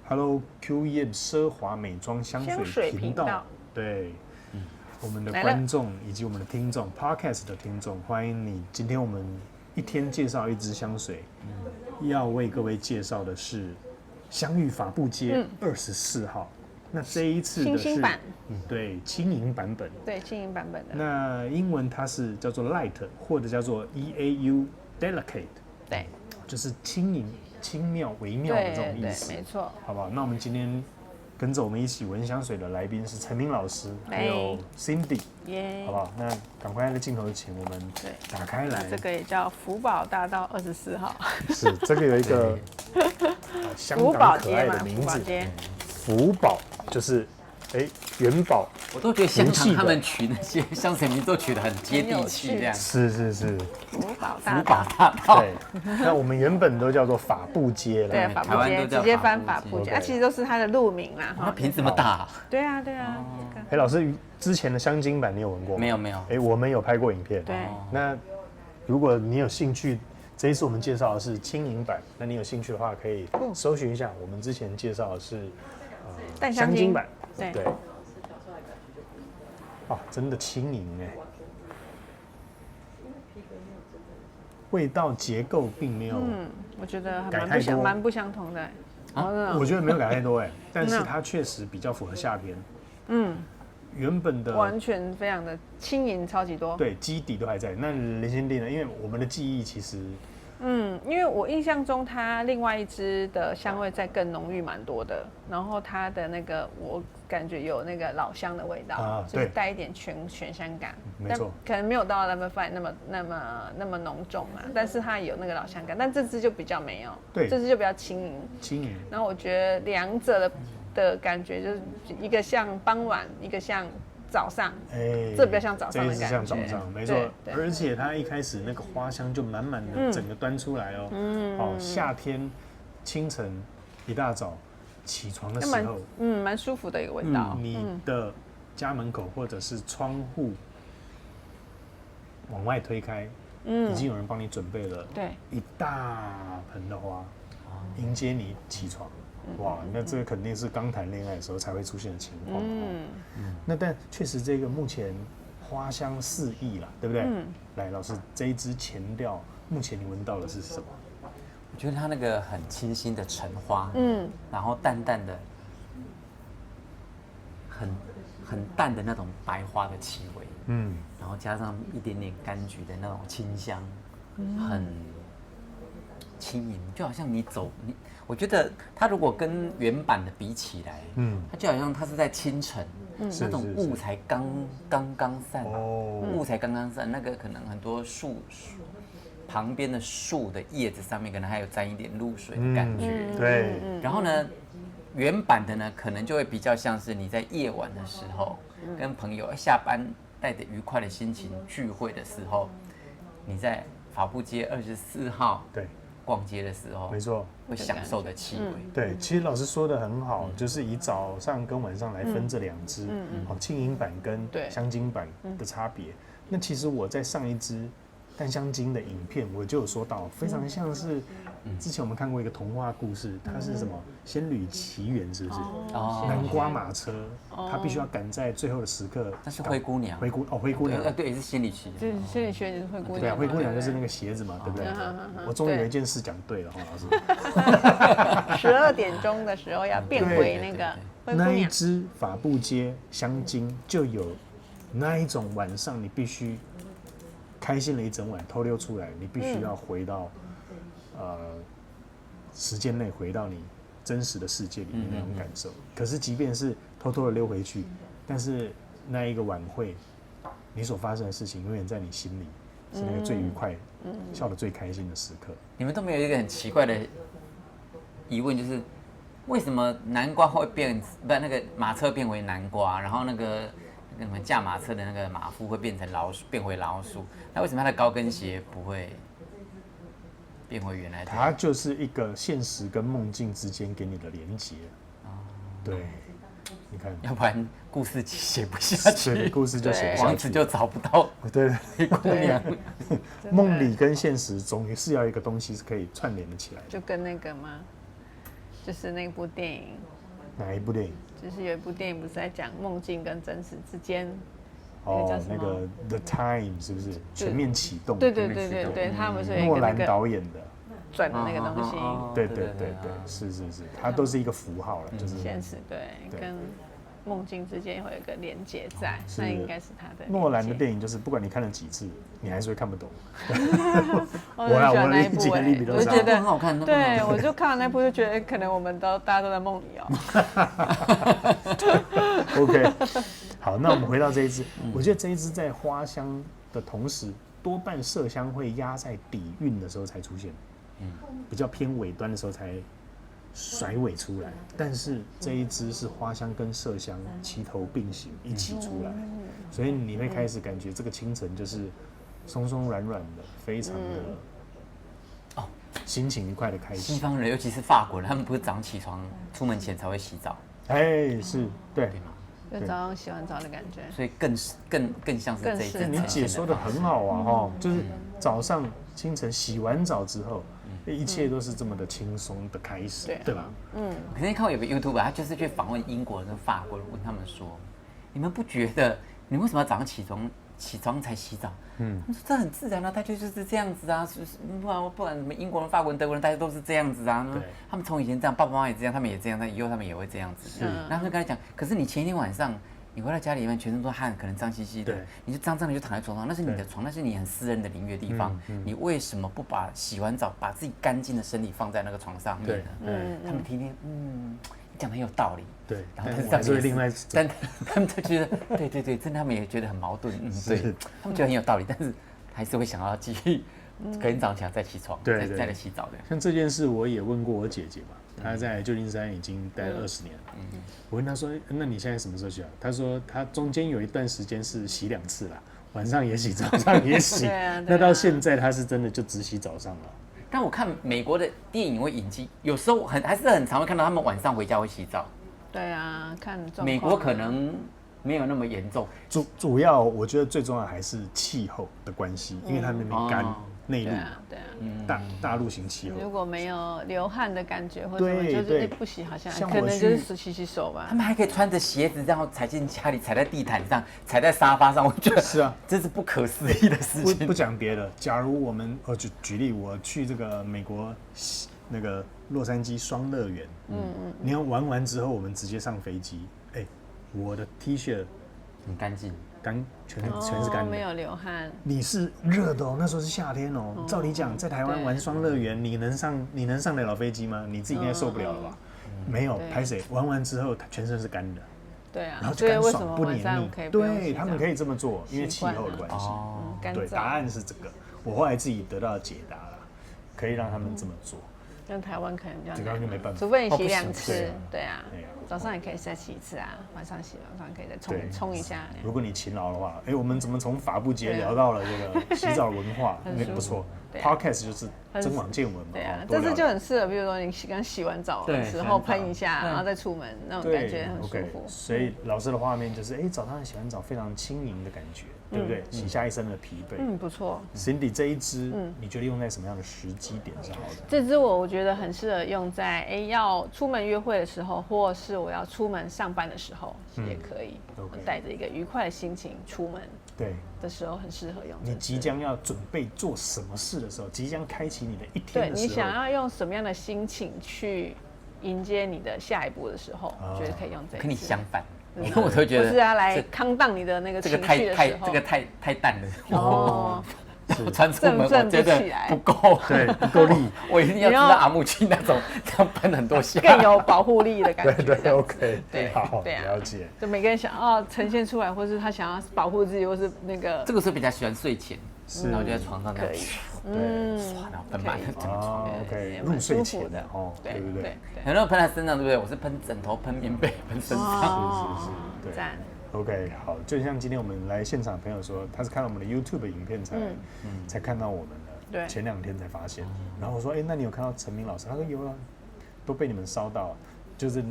Hello QEM 奢华美妆香水频道，对，我们的观众以及我们的听众 ，Podcast 的听众，欢迎你。今天我们一天介绍一支香水，要为各位介绍的是香芋法布街24号。那这一次的是对轻盈版本，对轻盈版本的。那英文它是叫做 Light， 或者叫做 EAU Delicate， 对，就是轻盈、轻妙、微妙的这种意思，没错，好不好？那我们今天跟着我们一起闻香水的来宾是陈明老师，还有 Cindy， 好不好？那赶快在镜头前，我们打开来。这个也叫福宝大道24号，是这个有一个香港可爱的名字，福宝就是元宝。我都觉得香港他们取那些香水名都取得很接地气，这样。是。福宝大道。对，那我们原本都叫做法布街了，对，法布街直接翻法布街，其实都是它的路名啦。它瓶这么大。对啊。老师之前的香精版你有闻过吗？没有。我们有拍过影片。对。那如果你有兴趣，这一次我们介绍的是轻盈版，那你有兴趣的话，可以搜寻一下。我们之前介绍的是香精版。对。真的轻盈味道结构并没有，我觉得蛮不相同的。我觉得没有改太多但是它确实比较符合夏天。原本的完全非常的轻盈，超级多。对，基底都还在。那林心地呢？因为我们的记忆其实，因为我印象中它另外一支的香味再更浓郁蛮多的，然后它的那个我感觉有那个老香的味道，就是带一点全香感，没错，可能没有到 Level 5那么浓重嘛，但是它有那个老香感，但这支就比较没有，对，这支就比较轻盈。然后我觉得两者的感觉就是一个像傍晚，一个像早上，这比较像早上的感觉，像早上，没错。而且它一开始那个花香就满满的，整个端出来夏天清晨一大早起床的时候，蛮舒服的一个味道。你的家门口或者是窗户往外推开，已经有人帮你准备了一大盆的花，迎接你起床。哇，那这个肯定是刚谈恋爱的时候才会出现的情况。那但确实这个目前花香四溢啦，对不对？来，老师，这一支前调目前你闻到的是什么？我觉得它那个很清新的橙花，然后淡淡的，很淡的那种白花的气味，然后加上一点点柑橘的那种清香，很轻盈，就好像我觉得它如果跟原版的比起来，它就好像它是在清晨，那种雾才刚散，雾才刚刚散，那个可能很多树旁边的树的叶子上面可能还有沾一点露水的感觉，对。然后呢，原版的呢可能就会比较像是你在夜晚的时候，跟朋友下班带着愉快的心情聚会的时候，你在法布街24号逛街的时候，没错，会享受的气味。对，其实老师说的很好，就是以早上跟晚上来分这两支，轻盈版跟香精版的差别。那其实我在上一支淡香精的影片，我就有说到，非常像是之前我们看过一个童话故事，它是什么仙女奇缘，是不是？南瓜马车，它必须要赶在最后的时刻。但是灰姑娘，灰姑娘，对，是仙女奇缘。就是仙女奇缘，就是灰姑娘。对啊，灰姑娘就是那个鞋子嘛，对不对？我终于有一件事讲对了，老师。12点钟的时候要变回那个灰姑娘。那一支法布街香精就有那一种晚上你必须开心了一整晚，偷溜出来，你必须要回到时间内回到你真实的世界里面那种感受。可是即便是偷偷的溜回去，但是那一个晚会，你所发生的事情永远在你心里，是那个最愉快、笑得最开心的时刻。你们都没有一个很奇怪的疑问，就是为什么南瓜会那个马车变为南瓜，然后那个驾马车的那个马夫会变回老鼠？那为什么他的高跟鞋不会变回原来的？它就是一个现实跟梦境之间给你的连结。对，你看，要不然故事写不下去，对，故事就写不下去，王子就找不到灰姑娘。梦里跟现实总是要一个东西是可以串联的起来的。就跟那个吗？就是那部电影。哪一部电影？就是有一部电影不是在讲梦境跟真实之间。那个 The Time 是不是全面启动？对，他们是有一个诺兰导演的转的那个东西。对，是，它都是一个符号了，就是现实跟梦境之间会有一个连结在，那应该是他的。诺兰的电影就是不管你看了几次，你还是会看不懂。我的理解力比较少，我觉得很好看。对，我就看完那部就觉得可能我们大家都在梦里OK。好，那我们回到这一支，我觉得这一支在花香的同时，多半麝香会压在底蕴的时候才出现，比较偏尾端的时候才甩尾出来。但是这一支是花香跟麝香齐头并行一起出来，所以你会开始感觉这个清晨就是松松软软的，非常的心情愉快的开始。西方人，尤其是法国人，他们不是早上起床出门前才会洗澡？是对。就早上洗完澡的感觉，所以更像是这一支。你解说的很好啊，就是早上清晨洗完澡之后，一切都是这么的轻松的开始，对吧？可是你看过有个 YouTuber， 他就是去访问英国人跟法国人，问他们说：“你们不觉得你为什么要早上起床才洗澡？”他们说这很自然啊，大家就是这样子啊，不然什么英国人、法国人、德国人，大家都是这样子啊。他们从以前这样，爸爸妈妈也这样，他们也这样，但以后他们也会这样子。然后他们就跟他讲，可是你前一天晚上你回到家里面，全身都汗，可能脏兮兮的，你就脏脏的就躺在床上，那是你的床，那是你很私人的领域的地方，你为什么不把洗完澡把自己干净的身体放在那个床上面呢？他们听听，你讲的很有道理。对，然后但是另外，但他们就觉得，对，真的他们也觉得很矛盾，对，他们觉得很有道理，但是还是会想要继续隔天早上起来再起床，再来洗澡的。像这件事，我也问过我姐姐嘛，她在旧金山已经待了20年了。我问她说：“那你现在什么时候洗澡？”她说：“她中间有一段时间是洗2次啦，晚上也洗，早上也洗。那到现在她是真的就只洗早上了。”但我看美国的电影会影集，有时候还是很常会看到他们晚上回家会洗澡。对啊，看状况。美国可能没有那么严重。主要我觉得最重要还是气候的关系，因为它那边干。内陆，对啊，大陆型气候，如果没有流汗的感觉，或者就是不洗，好像可能就是洗手吧。他们还可以穿着鞋子，然后踩进家里，踩在地毯上，踩在沙发上，我觉得是啊，这是不可思议的事情。不讲别的，假如我们举例，我去这个美国那个洛杉矶双乐园，你要玩完之后，我们直接上飞机，我的 T 恤很干净。全是干的，没有流汗。你是热的那时候是夏天照理讲，在台湾玩双乐园，你能上得了飞机吗？你自己应该受不了了吧？没有，拍谁玩完之后，全身是干的。对啊，然后就干爽不黏腻。对，他们可以这么做，因为气候的关系。对，答案是这个。我后来自己得到解答了，可以让他们这么做。跟台湾可能比较难，就没办法，除非你洗2次，对啊，早上也可以再洗1次啊，晚上可以再冲一下。如果你勤劳的话，我们怎么从法布节聊到了这个洗澡文化？不错 ，Podcast 就是增网见闻嘛。对啊，这次就很适合，比如说你刚洗完澡的时候喷一下，然后再出门，那种感觉很舒服。所以老师的画面就是，早上洗完澡非常轻盈的感觉，对不对？洗下一身的疲惫。不错。Cindy 这一支，你觉得用在什么样的时机点是好的？这支我觉得很适合用在要出门约会的时候，或是我要出门上班的时候也可以。带着一个愉快的心情出门。对的时候很适合用。你即将要准备做什么事的时候，即将开启你的一天的时候，对你想要用什么样的心情去迎接你的下一步的时候，觉得可以用这个。跟你相反，因为我都觉得不是要来康荡你的那个情绪的时候，这个太淡了。哦。穿出门我觉得不够，对，不够力。我一定要知道阿木去那种这样喷很多下，更有保护力的感觉。对 ，OK， 对，好，对啊，了解。就每个人想要呈现出来，或是他想要保护自己，或是那个。这个时候比较喜欢睡前，然后就在床上可以，然后喷满整个床，OK，入睡前的对不对？很多人喷在身上，对不对？我是喷枕头、喷棉被、喷身上，是，对。OK， 好，就像今天我们来现场的朋友说，他是看到我们的 YouTube 影片才看到我们的，对，前2天才发现。然后我说，那你有看到陈明老师？他说有啊，都被你们烧到，就是，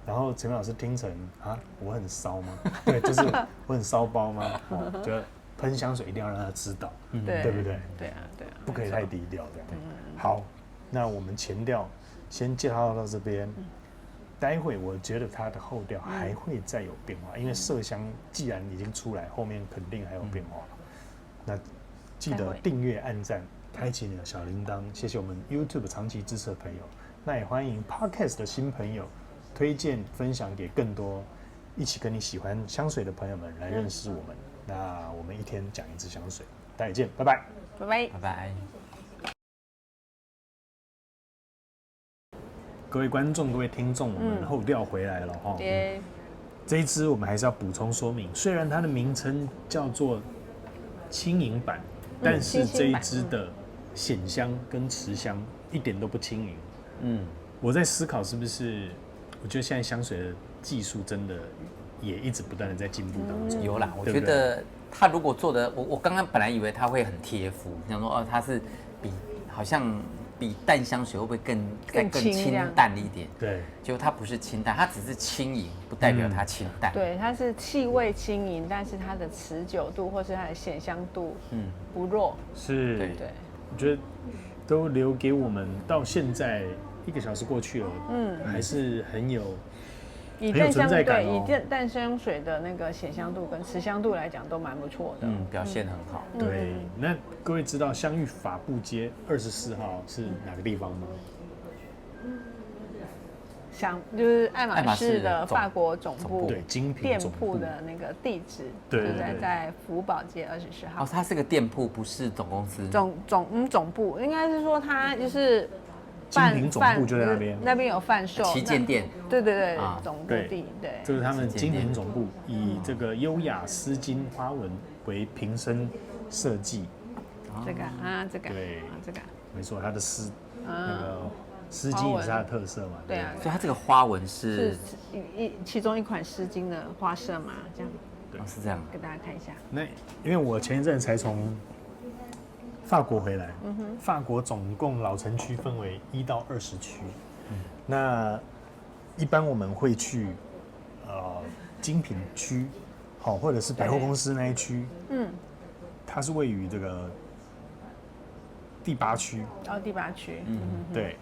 然后陈明老师听成我很骚吗？对，就是我很骚包吗？就喷香水一定要让他知道，对不对？对啊，不可以太低调这样。好，那我们前调先介绍到这边。待会我觉得它的后调还会再有变化，因为麝香既然已经出来，后面肯定还有变化。那记得订阅、按赞、开启你的小铃铛，谢谢我们 YouTube 长期支持的朋友。那也欢迎 Podcast 的新朋友推荐分享给更多一起跟你喜欢香水的朋友们来认识我们。那我们一天讲一支香水，大家见，拜拜，拜拜，拜拜。各位观众、各位听众，我们后调回来了哈。这一支我们还是要补充说明，虽然它的名称叫做轻盈版，但是这一支的显香跟持香一点都不轻盈。我在思考是不是，我觉得现在香水的技术真的也一直不断的在进步当中。有啦，我觉得他如果做的，我刚刚本来以为他会很贴肤，想说他是好像比淡香水会不会更清淡一点？对，结果它不是清淡，它只是轻盈，不代表它清淡。对，它是气味轻盈，但是它的持久度或是它的显香度，不弱。是，对，我觉得都留给我们到现在1个小时过去了，还是很有存在感哦。以淡香水的那个显香度跟持香度来讲，都蛮不错的。表现很好。对，那各位知道香玉法布街24号是哪个地方吗？就是爱马仕的法国总部，对，精品店铺的那个地址，对，在福宝街24号。它是个店铺，不是总公司。总部应该是说它就是精品总部就在那边，那边有贩售旗舰店。对，总部地，对，这是他们精品总部，以这个优雅丝巾花纹为瓶身设计。这个，对，这个，没错，它的那个丝巾也是它的特色嘛。对啊，所以它这个花纹是其中一款丝巾的花色嘛，这样。对，是这样。给大家看一下。那因为我前一阵才从法国回来，法国总共老城区分为1到20区，那一般我们会去精品区，或者是百货公司那一区，它是位于这个第8区。第8区，对。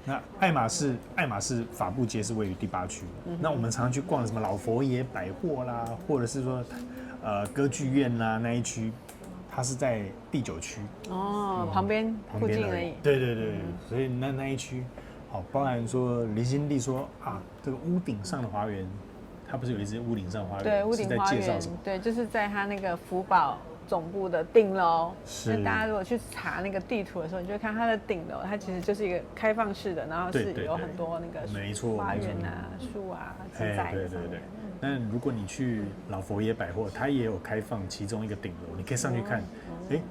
那爱马仕法布街是位于第8区。那我们常常去逛什么老佛爷百货啦，或者是说歌剧院啦那一区，它是在第9区。旁边附近而已。对，所以那一区，包含说林心地说这个屋顶上的花园，它不是有一只屋顶上花园？对，屋顶花园。对，就是在它那个福宝总部的顶楼。是。那大家如果去查那个地图的时候，你就会看它的顶楼，它其实就是一个开放式的，然后是有很多那个花园啊、树啊自在的。对。那如果你去老佛爷百货，它也有开放其中一个顶楼，你可以上去看。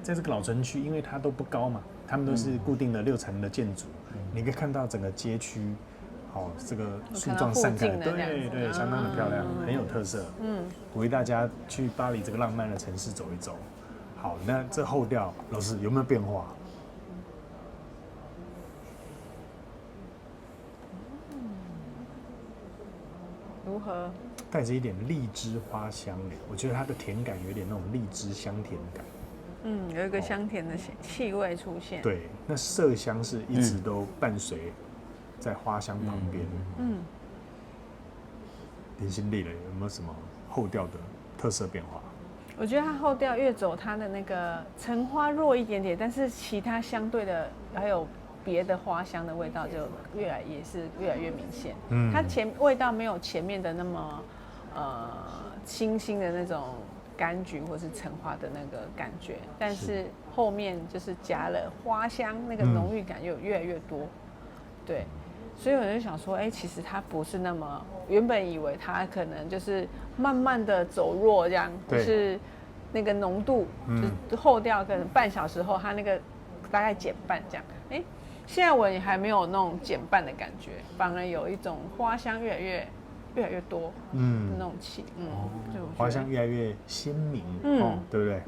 在这个老城区，因为它都不高嘛，他们都是固定的6层的建筑，你可以看到整个街区，这个树状散开，对，相当的漂亮，很有特色。鼓励大家去巴黎这个浪漫的城市走一走。好，那这后调老师有没有变化？如何？带着一点荔枝花香，我觉得它的甜感有点那种荔枝香甜感。有一个香甜的气味出现。对，那麝香是一直都伴随在花香旁边。林心地有没有什么后调的特色变化？我觉得它后调越走，它的那个橙花弱一点点，但是其他相对的还有别的花香的味道就越来越明显。它味道没有前面的那么清新的那种柑橘或是橙花的那个感觉，但是后面就是加了花香，那个浓郁感又越来越多。对，所以我就想说，其实它不是那么，原本以为它可能就是慢慢的走弱这样，就是那个浓度，就是后调可能半小时后它那个大概减半这样。现在我也还没有那种减半的感觉，反而有一种花香越来越多，那种气，花香越来越鲜明，对不对？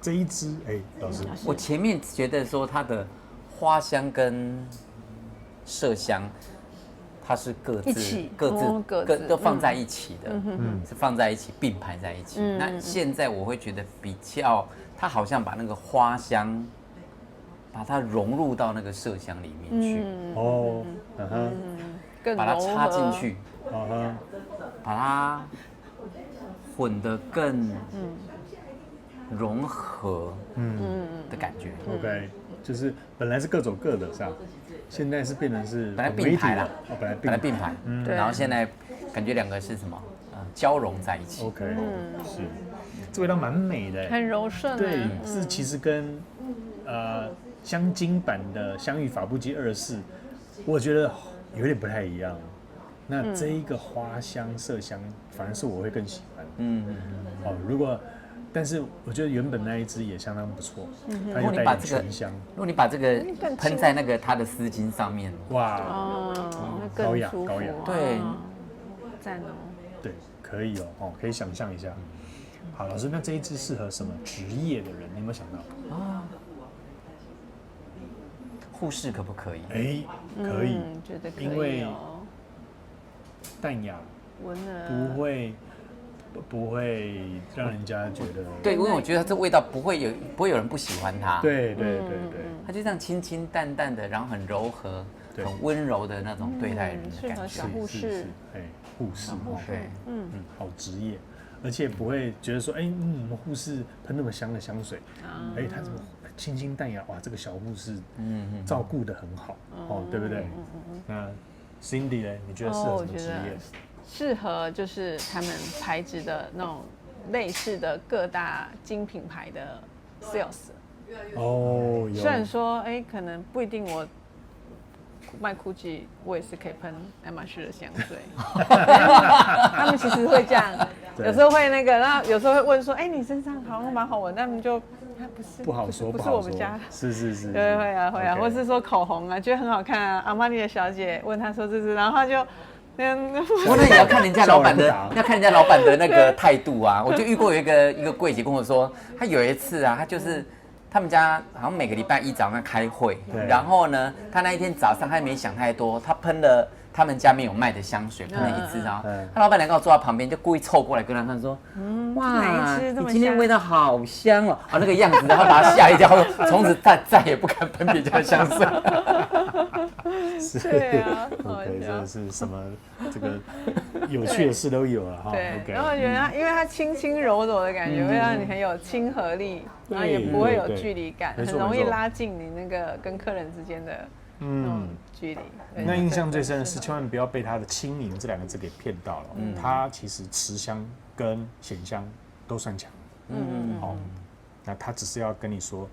这一支，老师，我前面觉得说它的花香跟麝香，它是各自都放在一起的，是放在一起并排在一起。那现在我会觉得比较，它好像把那个花香把它融入到那个麝香里面去，哦，更把它插进柔和去，把它混得更融合的感觉。OK， 就是本来是各走各的，是吧？现在是变成是本来并排了，本来并排，然后现在感觉两个是什么？交融在一起。 OK， 是，这味道蛮美的，很柔顺。对，是其实跟香精版的香芋法布基24，我觉得有点不太一样。那这一个花香麝香，反而是我会更喜欢。如果，但是我觉得原本那一支也相当不错，它有带点醇香。如果你把这个喷在那个它的丝巾上面，哇，高雅高雅，对，赞哦。对，可以哦，可以想象一下。好，老师，那这一支适合什么职业的人？你有没有想到？护士可不可以？可以，觉得可以，因为淡雅，闻了不会让人家觉得对，因为我觉得这味道不会有人不喜欢它。对，它就这样清清淡淡的，然后很柔和、很温柔的那种对待人的感觉。小护士，护士，对，好职业，而且不会觉得说，我们护士喷那么香的香水，他怎么清清淡雅？哇，这个小护士，照顾得很好，对不对？那 Cindy 呢？你觉得适合什么职业？适合就是他们牌子的那种类似的各大精品牌的 sales。虽然说可能不一定我卖 GUCCI， 我也是可以喷爱马仕的香水。他们其实会这样，有时候会那个，然后有时候会问说，你身上好像蛮好闻，他们就不好说，不是我们家，是，对，会啊，或是说口红啊，觉得很好看啊，阿玛尼的小姐问他说这是，然后他就。不过也要看人家老板的，要看人家老板的那个态度啊。我就遇过有一个柜姐跟我说，她有一次啊，她就是他们家好像每个礼拜一早上开会，然后呢，她那一天早上她也没想太多，她喷了他们家没有卖的香水，喷了一支，然后她老板娘跟我坐在旁边，就故意凑过来跟她看说，哇，你今天味道好香哦，那个样子，然后把她吓一跳，从此再也不敢喷别家的香水。对啊 ，OK， 这是什么？这个有趣的事都有了哈。对，然后我觉得它，因为它轻轻柔柔的感觉，会让你很有亲和力，然后也不会有距离感，很容易拉近你那个跟客人之间的距离。那印象最深的是，千万不要被它的轻盈这两个字给骗到了。它其实持香跟显香都算强。那它只是要跟你说，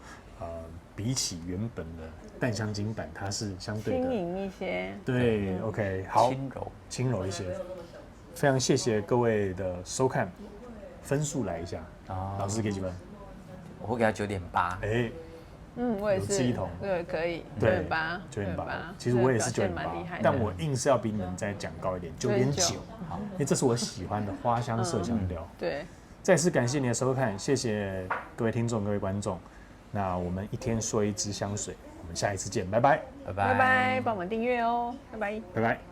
比起原本的淡香精版，它是相对的轻盈一些。对，OK， 好，轻柔一些。非常谢谢各位的收看，分数来一下，老师给几分？我会给他9.8。我也是有志一同，对，可以9.8，其实我也是9.8，但我硬是要比你们再讲高一点，9.9，因为这是我喜欢的花香麝香调。对，再次感谢你的收看，谢谢各位听众、各位观众。那我们一天说一支香水，我们下一次见，拜拜，拜拜，帮我们订阅哦，拜拜，拜拜。